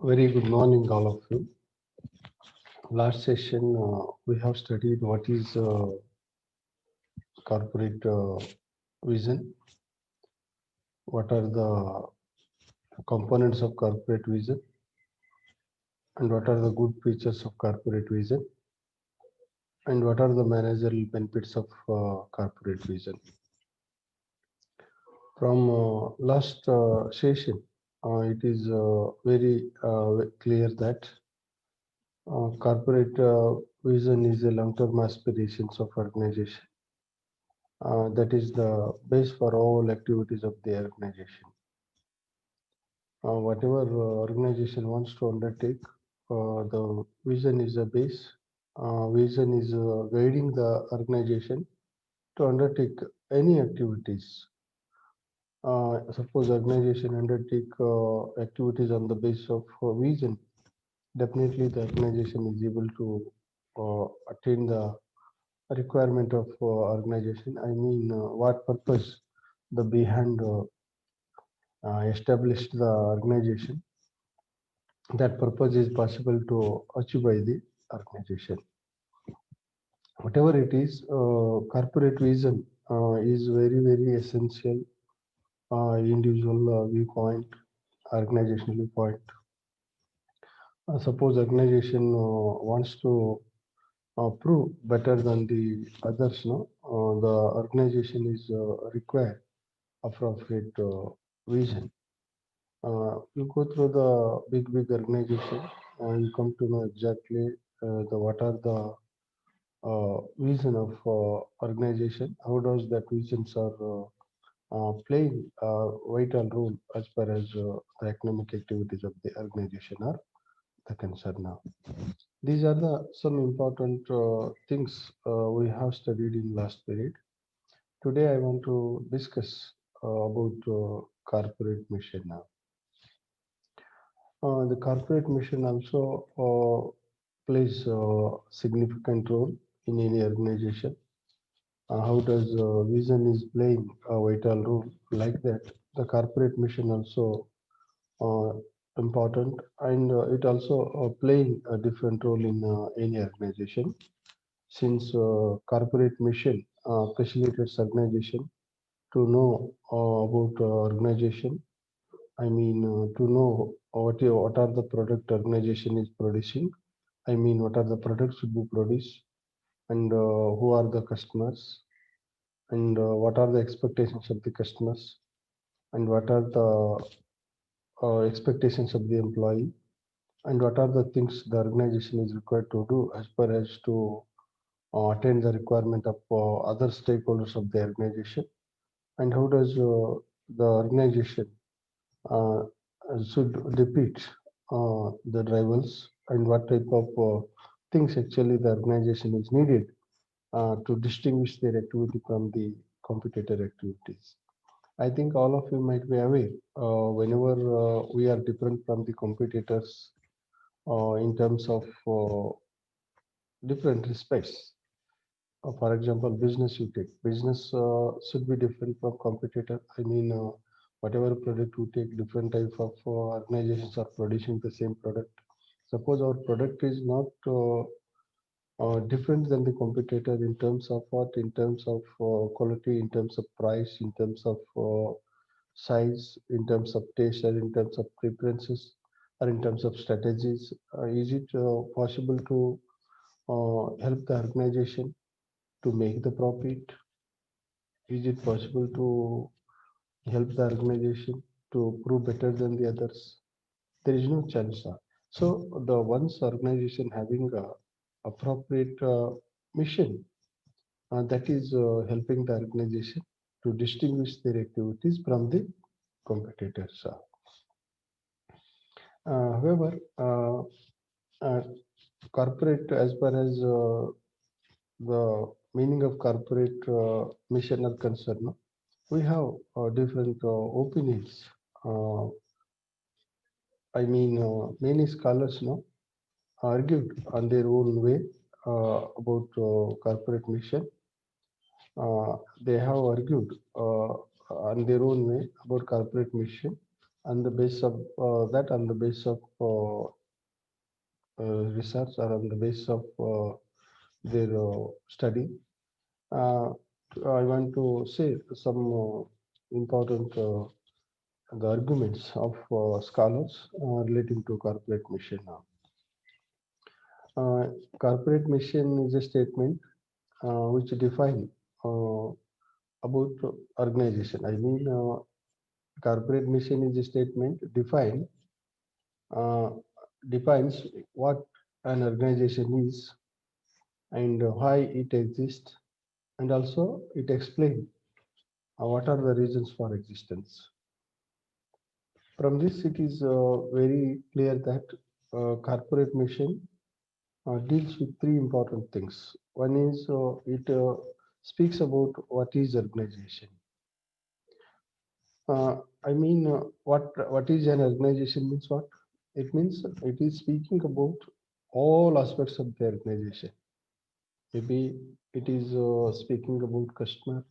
Very good morning, all of you. Last session, we have studied what is corporate vision, what are the components of corporate vision, and what are the good features of corporate vision, and what are the managerial benefits of corporate vision. From last session, it is very clear that corporate vision is a long-term aspirations of organization. That is the base for all activities of the organization. Whatever organization wants to undertake, the vision is the base. Vision is guiding the organization to undertake any activities. Suppose organization undertake activities on the basis of vision, definitely the organization is able to attain the requirement of organization. I mean, what purpose the behind established the organization. That purpose is possible to achieve by the organization. Whatever it is, corporate vision is very essential. Individual viewpoint, organizational viewpoint. Suppose organization wants to prove better than the others, no? The organization is required appropriate vision. You go through the big organization and you come to know exactly the what are the vision of organization. How does that visions are playing a vital role as far as the economic activities of the organization are the concern now. These are the some important things we have studied in last period. Today I want to discuss about corporate mission now. The corporate mission also plays a significant role in any organization. How does vision is playing a vital role like that? The corporate mission also uh, important, and it also playing a different role in any organization. Since corporate mission facilitates organization to know about organization. I mean, to know what are the product organization is producing. I mean, what are the products should be produced, and who are the customers, and what are the expectations of the customers, and what are the expectations of the employee, and what are the things the organization is required to do as far as to attain the requirement of other stakeholders of the organization, and how does the organization uh, should defeat the rivals, and what type of things actually the organization is needed to distinguish their activity from the competitor activities. I think all of you might be aware whenever we are different from the competitors in terms of different respects. For example, business you take. Business should be different from competitor. I mean, whatever product you take, different type of organizations are producing the same product. Suppose our product is not different than the competitor in terms of what? In terms of quality, in terms of price, in terms of size, in terms of taste, or in terms of preferences, or in terms of strategies. Is it possible to help the organization to make the profit? Is it possible to help the organization to prove better than the others? There is no chance. So the once organization having a appropriate mission that is helping the organization to distinguish their activities from the competitors. However, uh, corporate, as far as the meaning of corporate mission are concerned, no? We have different opinions. Uh, I mean, many scholars now argued on their own way about corporate mission. They have argued on their own way about corporate mission, On the basis of that, on the basis of research or on the basis of their study, uh, I want to say some important the arguments of scholars relating to corporate mission. Corporate mission is a statement which define uh, about organization. I mean, corporate mission is a statement uh, defines what an organization is and why it exists, and also it explains what are the reasons for existence. From this, it is very clear that corporate mission deals with three important things. One is it speaks about what is organization. I mean, what is an organization means what? It means it is speaking about all aspects of the organization. Maybe it is speaking about customer,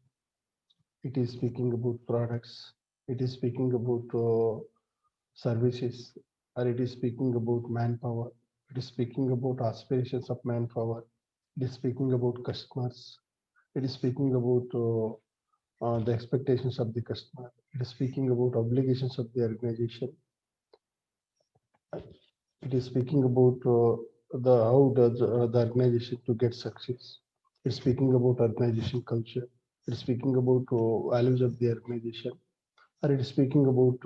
it is speaking about products, it is speaking about services, or it is speaking about manpower, it is speaking about aspirations of manpower, it is speaking about customers, it is speaking about the expectations of the customer, it is speaking about obligations of the organization, it is speaking about the how does the organization to get success. It's speaking about organization culture. It's speaking about values of the organization, or it is speaking about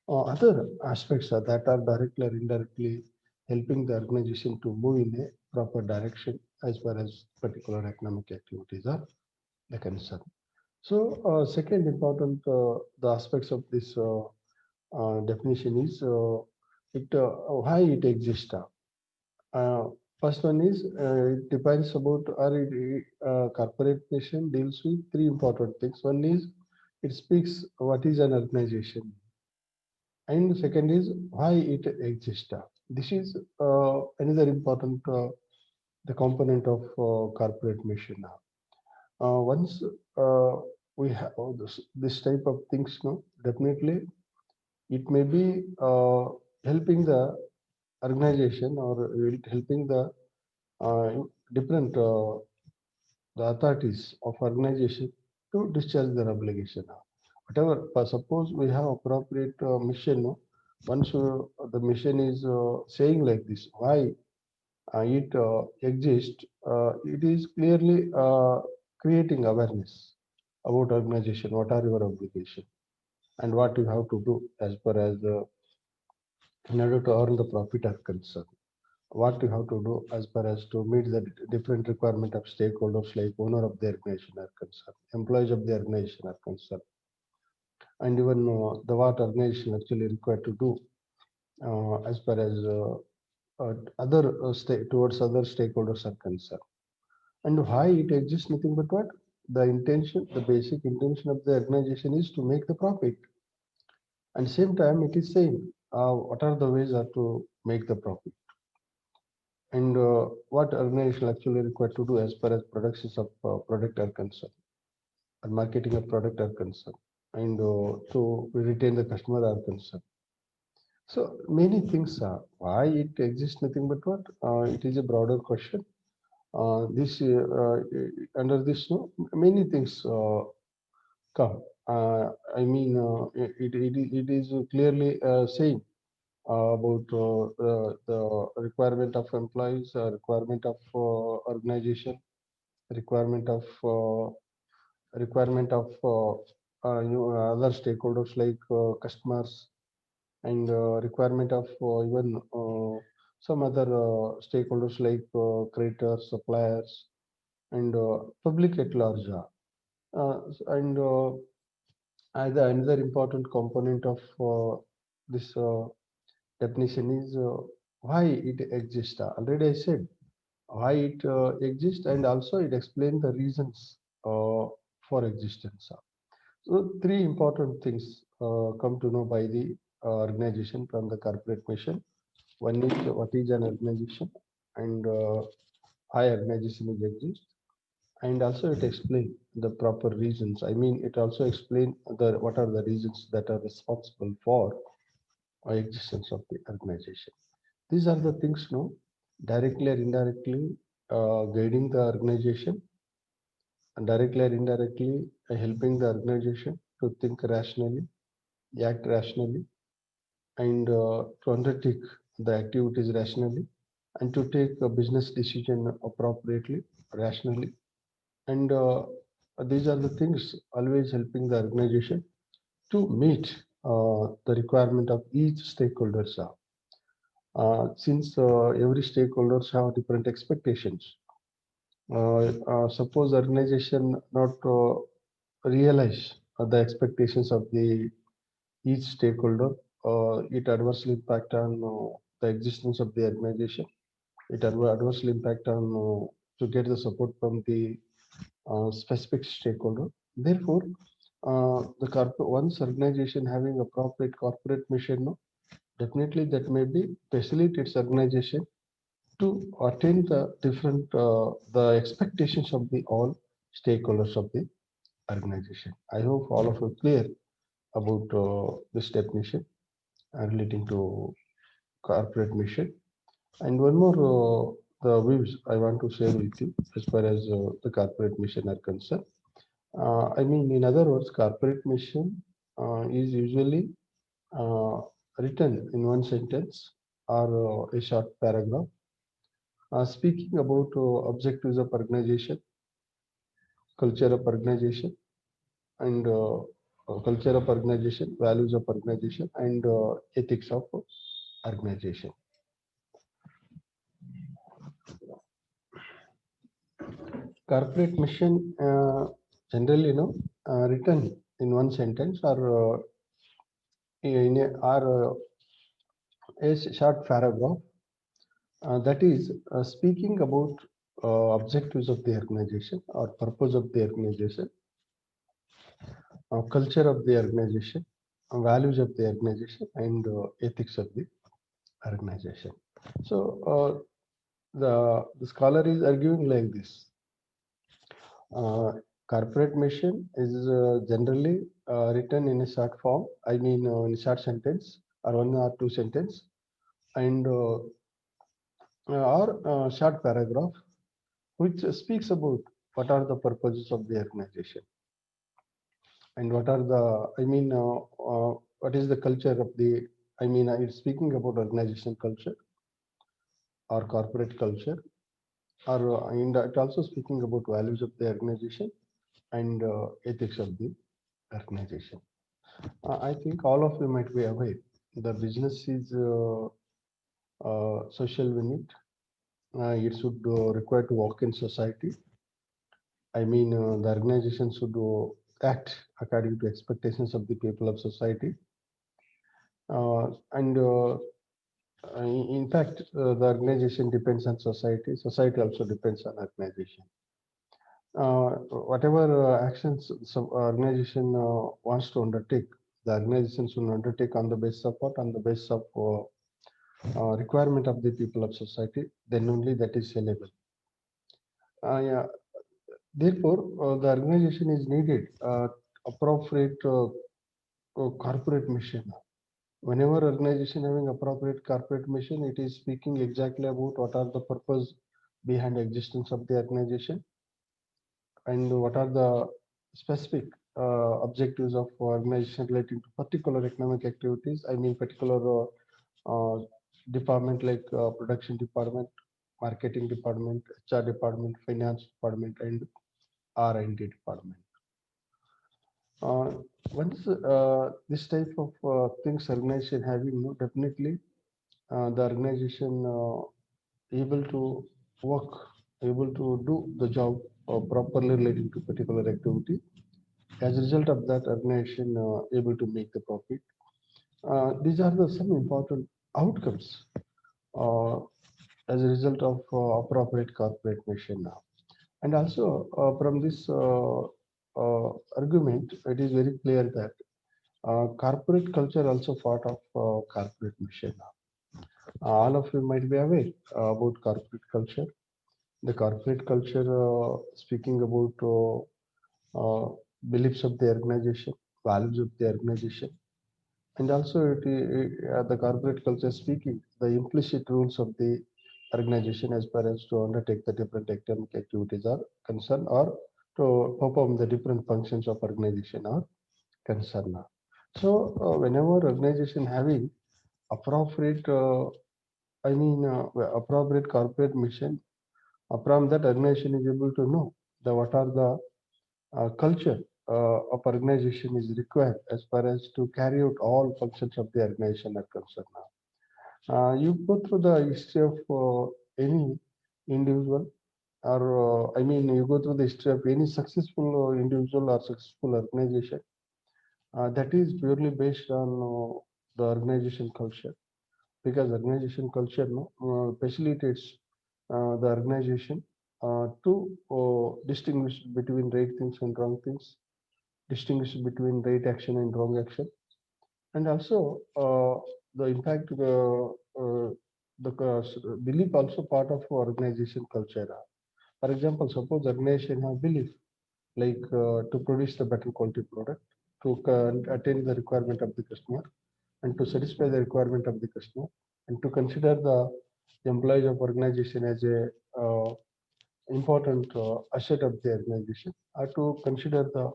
other aspects that are directly or indirectly helping the organization to move in a proper direction as far as particular economic activities are the concern. So, second important the aspects of this definition is it why it exists. Uh, First one is it depends about or corporation deals with three important things. One is it speaks what is an organization, and the second is why it exists. This is another important the component of corporate mission. Once we have this type of things, no, definitely it may be helping the organization or helping the different the authorities of organization to discharge their obligation. Whatever, suppose we have appropriate mission, no? Once the mission is saying like this, why it exists, it is clearly creating awareness about organization, what are your obligation and what you have to do as per as in order to earn the profit are concerned. What you have to do as far as to meet the different requirement of stakeholders like owner of the organization are concerned, employees of the organization are concerned, and even the what organization actually required to do as far as other towards other stakeholders are concerned. And why it exists nothing but what? The intention, the basic intention of the organization is to make the profit. And same time it is saying what are the ways are to make the profit. And what organization actually required to do as far as productions of product are concerned and marketing of product are concerned and to retain the customer are concerned. So many things are why it exists nothing but what it is a broader question. This under this no, many things come. I mean it is clearly saying about the requirement of employees, requirement of organization, requirement of other stakeholders like customers, and requirement of even some other stakeholders like creators, suppliers, and public at large. And another important component of this definition is why it exists. Already I said why it exists, and also it explains the reasons for existence. So three important things come to know by the organization from the corporate mission. One is what is an organization and why organization is exist, and also it explain the proper reasons. I mean, it also explain what are the reasons that are responsible for existence of the organization. These are the things, no, directly or indirectly guiding the organization, and directly or indirectly helping the organization to think rationally, act rationally, and to undertake the activities rationally, and to take a business decision appropriately, rationally. And these are the things always helping the organization to meet the requirement of each stakeholders. Since every stakeholders have different expectations. Suppose organization not realize the expectations of the each stakeholder, it adversely impact on the existence of the organization. It adversely impact on to get the support from the specific stakeholder. Therefore, once organization having appropriate corporate mission, no, definitely that may be facilitates organization to attain the different the expectations of the all stakeholders of the organization. I hope all of you clear about this definition relating to corporate mission. And one more the views I want to share with you as far as the corporate mission are concerned. I mean, in other words, corporate mission is usually uh, written in one sentence or a short paragraph, speaking about objectives of organization, culture of organization, and culture of organization, values of organization, and ethics of organization. Corporate mission generally, written in one sentence or a short paragraph that is speaking about objectives of the organization or purpose of the organization, culture of the organization, values of the organization, and ethics of the organization. So the scholar is arguing like this. Corporate mission is generally written in a short form, I mean in a short sentence or one or two sentence, and or short paragraph which speaks about what are the purposes of the organization and what are the, I mean, what is the culture of the, I mean, it's speaking about organization culture or corporate culture, or and it also speaking about values of the organization and ethics of the organization. I think all of you might be aware the business is social unit. It should require to work in society. I mean, the organization should act according to expectations of the people of society. And in fact, the organization depends on society. Society also depends on organization. Whatever actions some organization wants to undertake, the organization should undertake on the basis of what? On the basis of requirement of the people of society. Then only that is sellable. Yeah. Therefore, the organization is needed appropriate corporate mission. Whenever organization having appropriate corporate mission, it is speaking exactly about what are the purpose behind the existence of the organization and what are the specific objectives of organization relating to particular economic activities. I mean, particular department like production department, marketing department, HR department, finance department, and R&D department. Once this type of things organization having, no, definitely the organization able to work, able to do the job properly relating to particular activity. As a result of that, organization able to make the profit. These are the some important outcomes uh, as a result of appropriate corporate mission now. And also from this argument, it is very clear that corporate culture also part of corporate mission now. All of you might be aware about corporate culture. The corporate culture, speaking about beliefs of the organization, values of the organization, and also the corporate culture speaking the implicit rules of the organization as far as to undertake the different economic activities are concerned, or to perform the different functions of organization are concerned. So whenever organization having appropriate, appropriate corporate mission, from that organization is able to know the what are the culture of organization is required as far as to carry out all functions of the organization are concerned. You go through the history of any individual, or you go through the history of any successful individual or successful organization. That is purely based on the organization culture, because organization culture no, facilitates the organization to distinguish between right things and wrong things, distinguish between right action and wrong action, and also the impact the belief also part of organization culture. For example, suppose organization have belief like to produce the better quality product, to attain the requirement of the customer, and to satisfy the requirement of the customer, and to consider the employees of organization as a important asset of the organization, or to consider the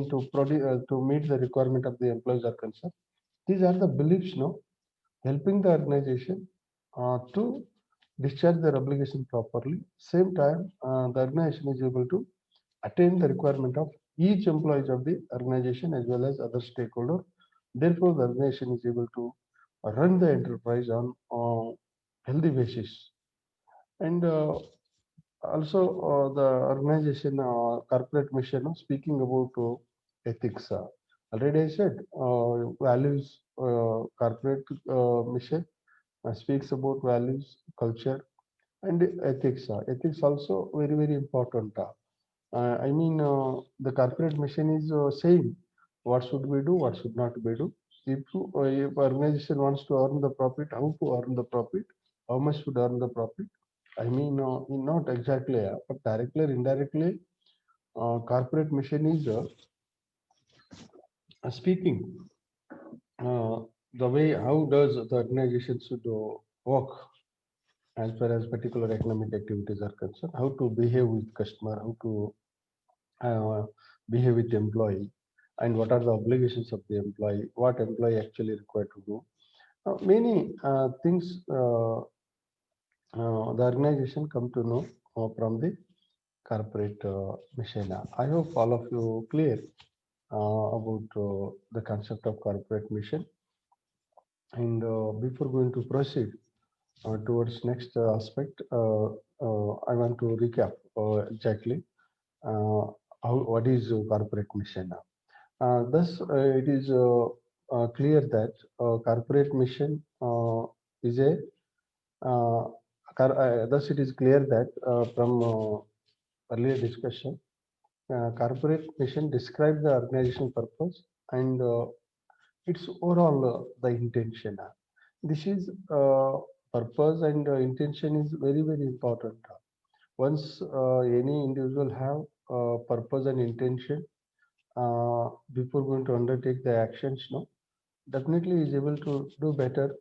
to produce to meet the requirement of the employees are concerned. These are the beliefs, no, helping the organization to discharge their obligation properly. Same time, the organization is able to attain the requirement of each employees of the organization as well as other stakeholder. Therefore, the organization is able to run the enterprise on healthy basis. And also, the organization corporate mission, speaking about ethics. Already I said, values, corporate mission speaks about values, culture, and ethics. Ethics also very, very important. The corporate mission is saying what should we do, what should not we do. If organization wants to earn the profit, how to earn the profit, how much should earn the profit. Not exactly, but directly or indirectly, corporate mission is speaking the way how does the organization should work as far as particular economic activities are concerned, how to behave with customer, how to uh, behave with the employee, and what are the obligations of the employee, what employee actually required to do. Many things the organization come to know from the corporate mission. I hope all of you clear about the concept of corporate mission. And before going to proceed towards next aspect, I want to recap exactly what is corporate mission. Thus, it is clear that corporate mission is a thus it is clear that from earlier discussion, corporate mission describe the organizational purpose and its overall the intention. This is purpose and intention is very, very important. Once any individual have purpose and intention before going to undertake the actions, no, definitely is able to do better.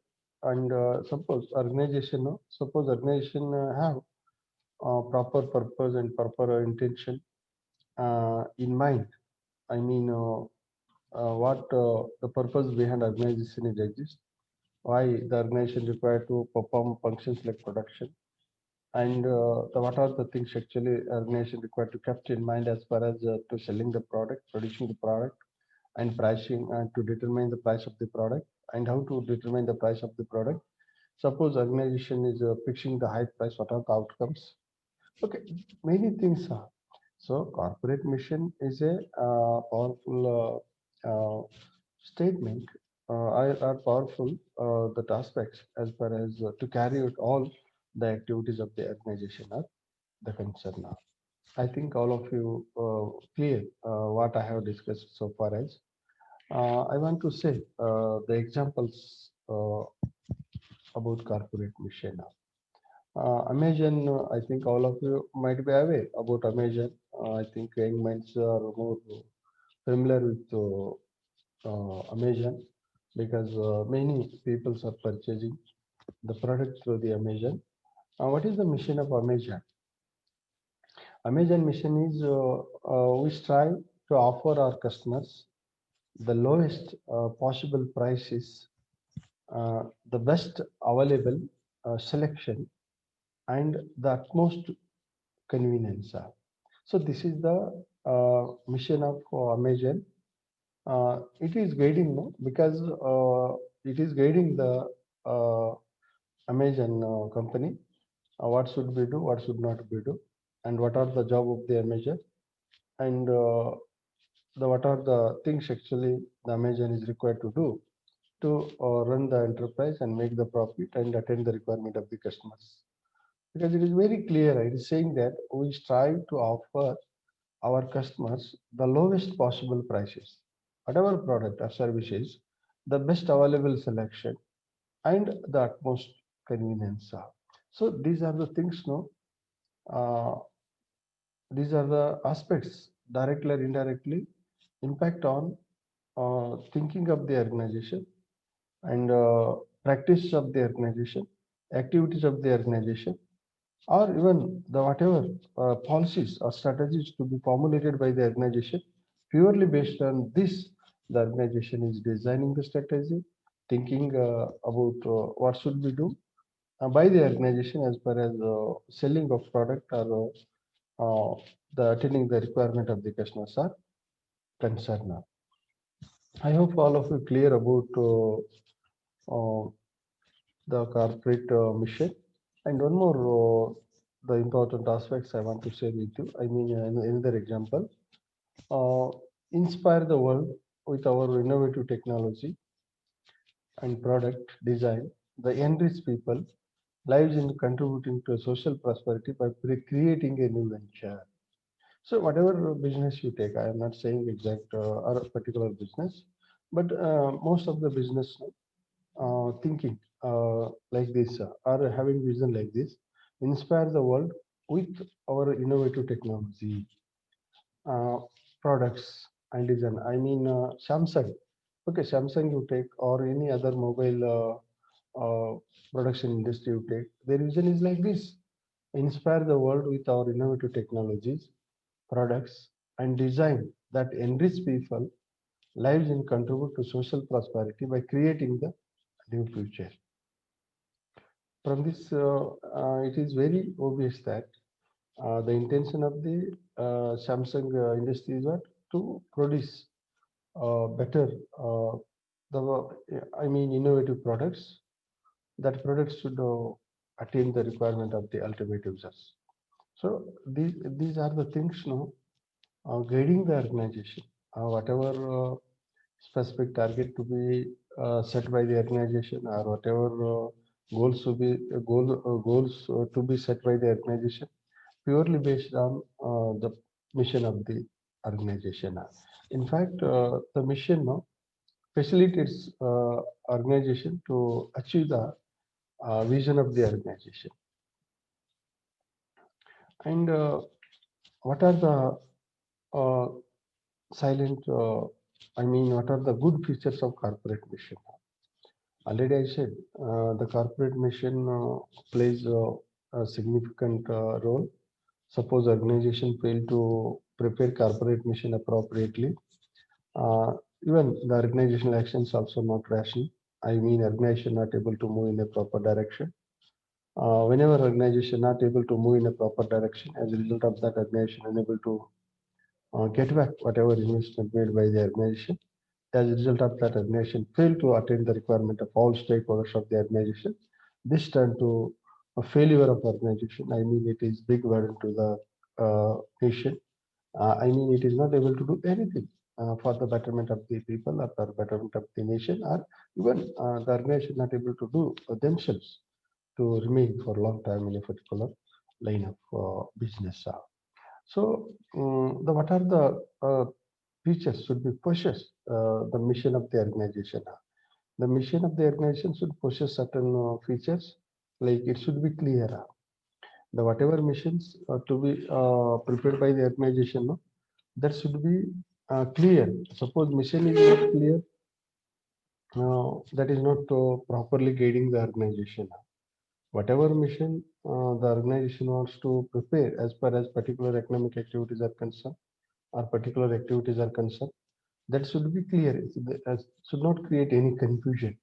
And suppose organization have proper purpose and proper intention in mind. I mean, what the purpose behind organization is exist, why the organization required to perform functions like production, and what are the things actually organization required to kept in mind as far as to selling the product, producing the product, and pricing, and to determine the price of the product, and how to determine the price of the product. Suppose organization is fixing the high price, what are the outcomes? Okay, many things are. So corporate mission is a powerful statement, are powerful that aspects as far as to carry out all the activities of the organization are the concern now. I think all of you clear what I have discussed so far as. I want to say the examples about corporate mission now. Amazon, I think all of you might be aware about Amazon. I think young minds are more familiar with Amazon because many people are purchasing the product through the Amazon. What is the mission of Amazon? Amazon mission is we strive to offer our customers the lowest possible prices, the best available selection, and the utmost convenience. So this is the mission of Amazon. It is guiding, no? Because it is guiding the uh, Amazon company. What should we do? What should not we do? And what are the job of the Amazon? And the what are the things actually the Amazon is required to do to run the enterprise and make the profit and attend the requirement of the customers. Because it is very clear, it is saying that we strive to offer our customers the lowest possible prices, whatever product or services, the best available selection, and the utmost convenience. So these are the things, no? Uh, these are the aspects directly or indirectly impact on thinking of the organization and practice of the organization, activities of the organization, or even the whatever policies or strategies to be formulated by the organization. Purely based on this, the organization is designing the strategy, thinking about what should we do by the organization as far as selling of product or the attending the requirement of the customers are concerned. I hope all of you clear about the corporate mission. And one more, the important aspects I want to share with you. I mean, another example, uh, inspire the world with our innovative technology and product design. The enrich people lives in contributing to social prosperity by creating a new venture. So whatever business you take, I am not saying exact or a particular business, but most of the business thinking like this or having vision like this, inspire the world with our innovative technology, uh, products and design. I mean, Samsung. Okay, Samsung you take or any other mobile production industry you take. Their vision is like this: inspire the world with our innovative technologies, products, and design that enrich people lives and contribute to social prosperity by creating the new future. From this, it is very obvious that the intention of the Samsung industry is what to produce better, the I mean innovative products. That products should attain the requirement of the ultimate users. So these are the things, no, guiding the organization. Whatever specific target to be set by the organization or whatever goals to be goals to be set by the organization purely based on the mission of the organization. In fact, the mission no, facilitates organization to achieve the vision of the organization. And what are the uh, silent, I mean, what are the good features of corporate mission? Already I said the corporate mission plays a significant role. Suppose organization fail to prepare corporate mission appropriately, uh, even the organizational actions also not rational. I mean, organization not able to move in a proper direction. Whenever organization not able to move in a proper direction, as a result of that, organization unable to get back whatever investment made by the organization. As a result of that, organization failed to attain the requirement of all stakeholders of the organization. This turned to a failure of organization. I mean, it is big burden to the nation. I mean, it is not able to do anything for the betterment of the people or for betterment of the nation, or even the organization not able to do themselves to remain for a long time in a particular line of business. So, the what are the features should be possessed? The mission of the organization. The mission of the organization should possess certain features, like it should be clear. The whatever missions to be prepared by the organization, no, that should be clear. Suppose mission is not clear, that is not properly guiding the organization. Whatever mission the organization wants to prepare as far as particular economic activities are concerned or particular activities are concerned, that should be clear. Should not create any confusion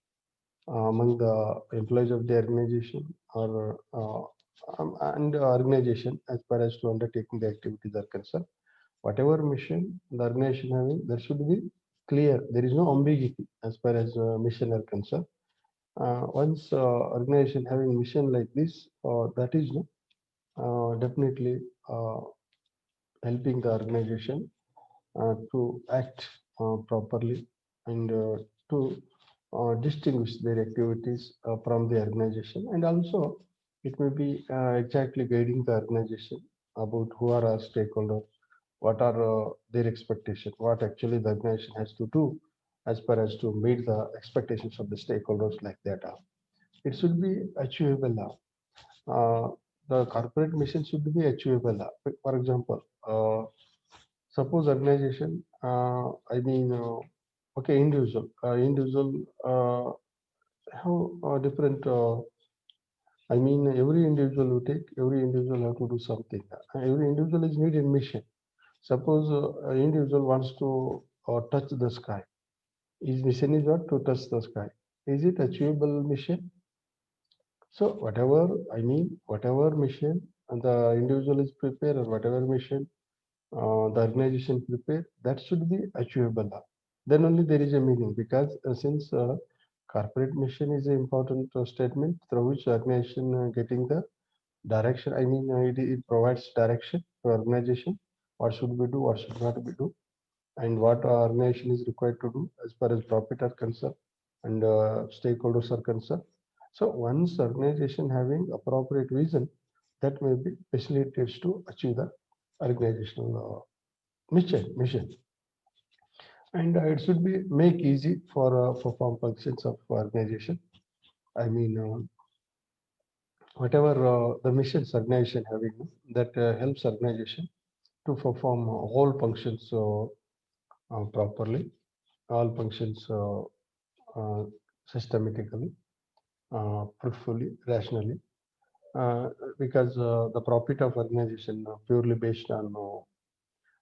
among the employees of the organization or and the organization as far as to undertaking the activities are concerned. Whatever mission the organization having, that should be clear. There is no ambiguity as far as mission are concerned. Once organization having mission like this, that is no, definitely helping the organization to act properly and to distinguish their activities from the organization, and also it may be exactly guiding the organization about who are our stakeholders, what are their expectations, what actually the organization has to do as far as to meet the expectations of the stakeholders like that. It should be achievable now. The corporate mission should be achievable now. For example, suppose organization, okay, individual have different. Every individual you take, every individual have to do something. Every individual is needed mission. Suppose an individual wants to touch the sky. His mission is what? To touch the sky. Is it achievable mission? So whatever mission the individual is prepared, or whatever mission the organization prepare, that should be achievable. Then only there is a meaning, because since corporate mission is an important statement through which organization getting the direction. It provides direction to organization. What should we do? What should not be do? And what our organization is required to do as far as profit are concerned and stakeholders are concerned. So once organization having appropriate vision, that may be facilitates to achieve the organizational mission, and it should be make easy for perform functions of organization. I mean, whatever the missions organization having, that helps organization to perform all functions properly, all functions systematically, fruitfully, rationally, uh, because the profit of organization purely based on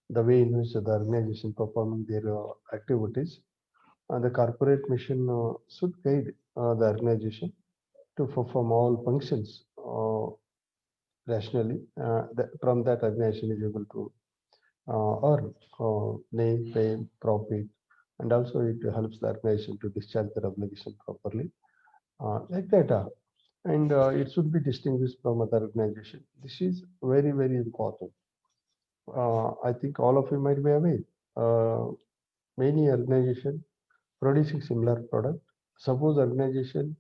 the way in which the organization performing their activities. The corporate mission should guide the organization to perform all functions rationally. From that, organization is able to earn name, fame, profit, and also it helps the organization to discharge their obligation properly, like that. And it should be distinguished from other organization. This is very, very important. I think all of you might be aware. Uh, Many organization producing similar product. Suppose organization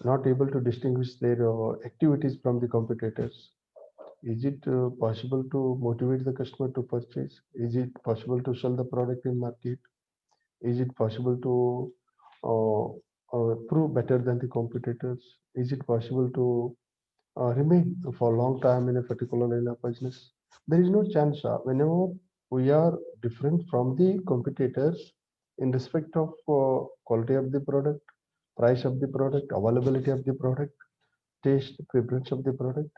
not able to distinguish their activities from the competitors. Is it possible to motivate the customer to purchase? Is it possible to sell the product in market? Is it possible to uh, prove better than the competitors? Is it possible to remain for a long time in a particular line of business? There is no chance. Whenever we are different from the competitors in respect of quality of the product, price of the product, availability of the product, taste, preference of the product,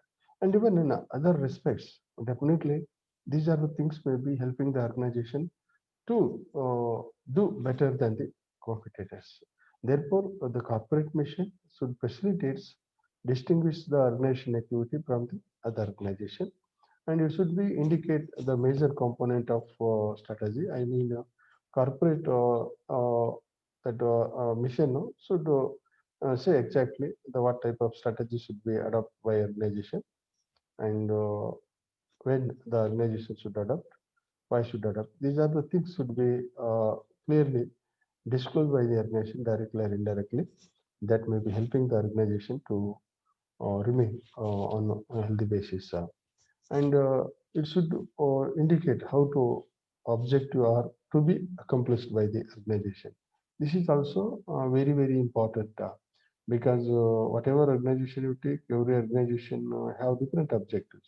and even in other respects, definitely these are the things may be helping the organization to do better than the competitors. Therefore, the corporate mission should facilitate distinguish the organization activity from the other organization, and it should be indicate the major component of strategy. Corporate that mission should say exactly the what type of strategy should be adopted by organization, and when the organization should adopt, why should adopt. These are the things should be clearly disclosed by the organization directly or indirectly. That may be helping the organization to remain on a healthy basis. And it should indicate how to objective are to be accomplished by the organization. This is also very, very important. because whatever organization you take, every organization have different objectives,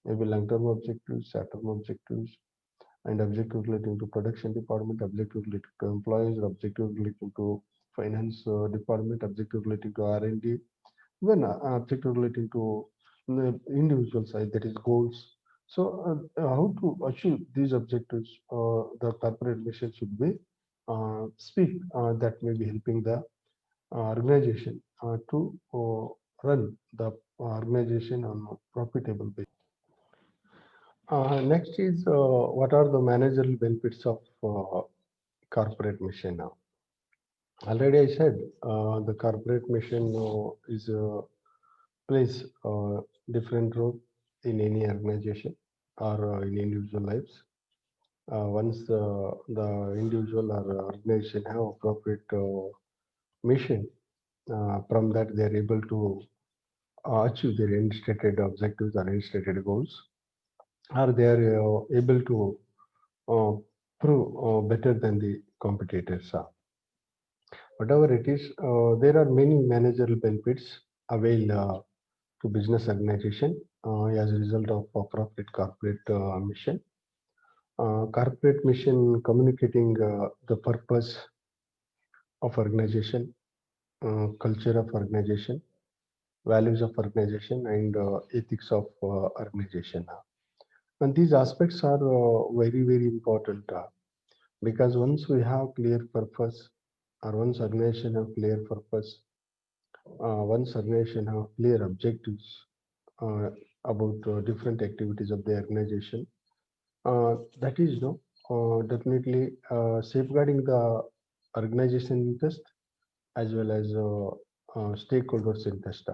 maybe long-term objectives, short-term objectives, and objective relating to production department, objective relating to employees, objective relating to finance department, objective relating to R&D, even objective relating to the individual side, that is goals. So how to achieve these objectives, the corporate mission should be speak that may be helping the organization to run the organization on a profitable basis. Next is what are the managerial benefits of corporate mission now? Already I said the corporate mission is plays different role in any organization or in individual lives. Once the individual or organization have appropriate mission, from that they are able to achieve their end stated objectives or end stated goals, or they are able to uh, prove better than the competitors are. Whatever it is, there are many managerial benefits availed to business organization as a result of appropriate corporate mission. Corporate mission communicating the purpose of organization, culture of organization, values of organization, and ethics of organization. And these aspects are very, very important because once we have clear purpose, or once organization have clear purpose, once organization have clear objectives uh, about different activities of the organization, that is no definitely safeguarding the organization interest as well as stakeholders interest.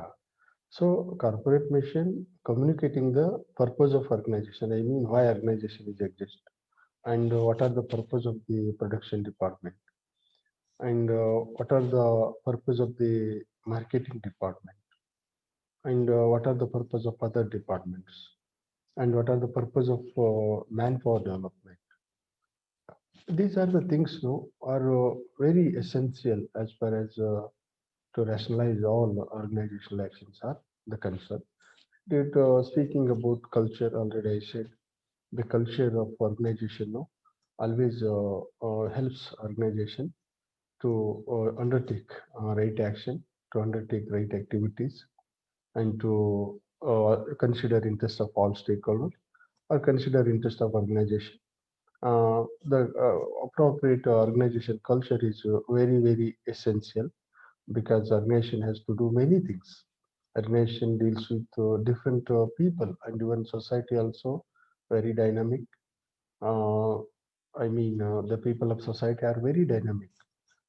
So corporate mission communicating the purpose of organization. I mean why organization is exist and what are the purpose of the production department and what are the purpose of the marketing department and what are the purpose of other departments and what are the purpose of manpower development. These are the things no are very essential as far as to rationalize all organizational actions are the concern. That, speaking about culture, already I said the culture of organization no, always helps organization to undertake right action, to undertake right activities, and to consider interest of all stakeholders or consider interest of organization. The appropriate organization culture is very, very essential because organization has to do many things. Organization deals with different people and even society also very dynamic. Uh, the people of society are very dynamic.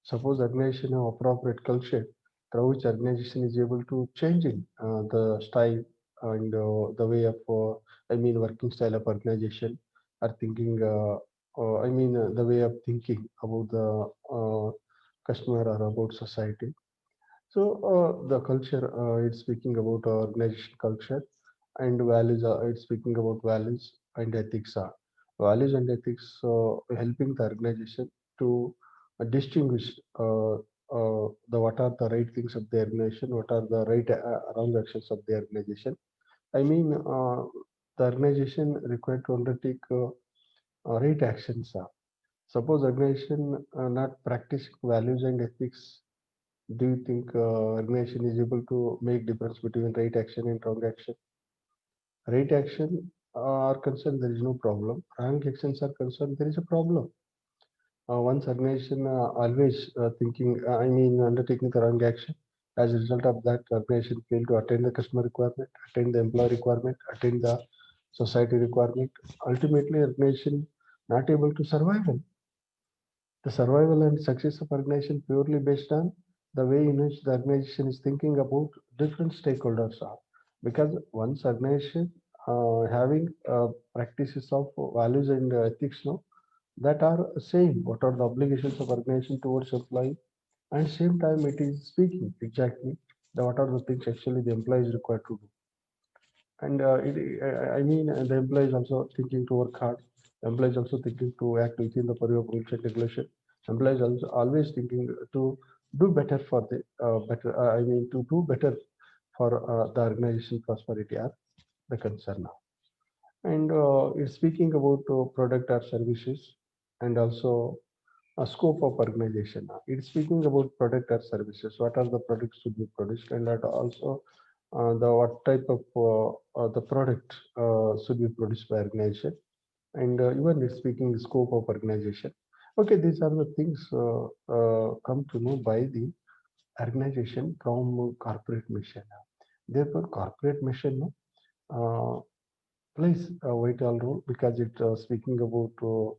Suppose organization have appropriate culture, through which organization is able to changing the style and the way of, working style of organization, are thinking, the way of thinking about the customer or about society. So the culture, it's speaking about organization culture and values. It's speaking about values and ethics. Values and ethics helping the organization to distinguish the what are the right things of the organization, what are the right wrong actions of the organization. I mean, the organization required to undertake right actions. Suppose organization not practice values and ethics, do you think organization is able to make difference between right action and wrong action? Right action are concerned, there is no problem. Wrong actions are concerned, there is a problem. Once organization always thinking, undertaking the wrong action. As a result of that, organization fail to attain the customer requirement, attain the employee requirement, attain the society requirement. Ultimately, organization not able to survive. The survival and success of organization purely based on the way in which the organization is thinking about different stakeholders are. Because once organization having practices of values and ethics no, that are same what are the obligations of organization towards employee and same time it is speaking exactly the what are the things actually the employee is required to do. And the employee is also thinking to work hard. Employee is also thinking to act within the purview of rules and regulation. Employee is also always thinking to do better for the I mean to do better for the organization prosperity are the concern now. And it's speaking about product or services, and also a scope of organization. It's speaking about product or services. What are the products to be produced, and that also the what type of the product should be produced by organization, and even it's speaking scope of organization. Okay, these are the things come to know by the organization from corporate mission. Therefore, corporate mission uh, plays a vital role because it speaking about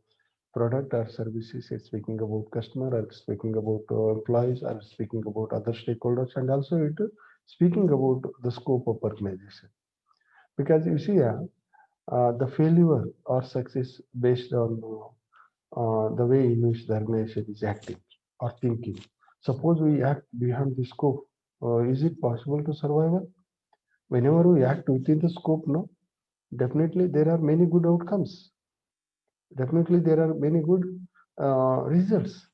product or services, it's speaking about customer, or speaking about employees, or speaking about other stakeholders, and also it speaking about the scope of organization. Because you see, the failure or success based on the way in which the organization is acting or thinking. Suppose we act beyond the scope, is it possible to survive? Whenever we act within the scope, no, definitely there are many good outcomes. Definitely there are many good results.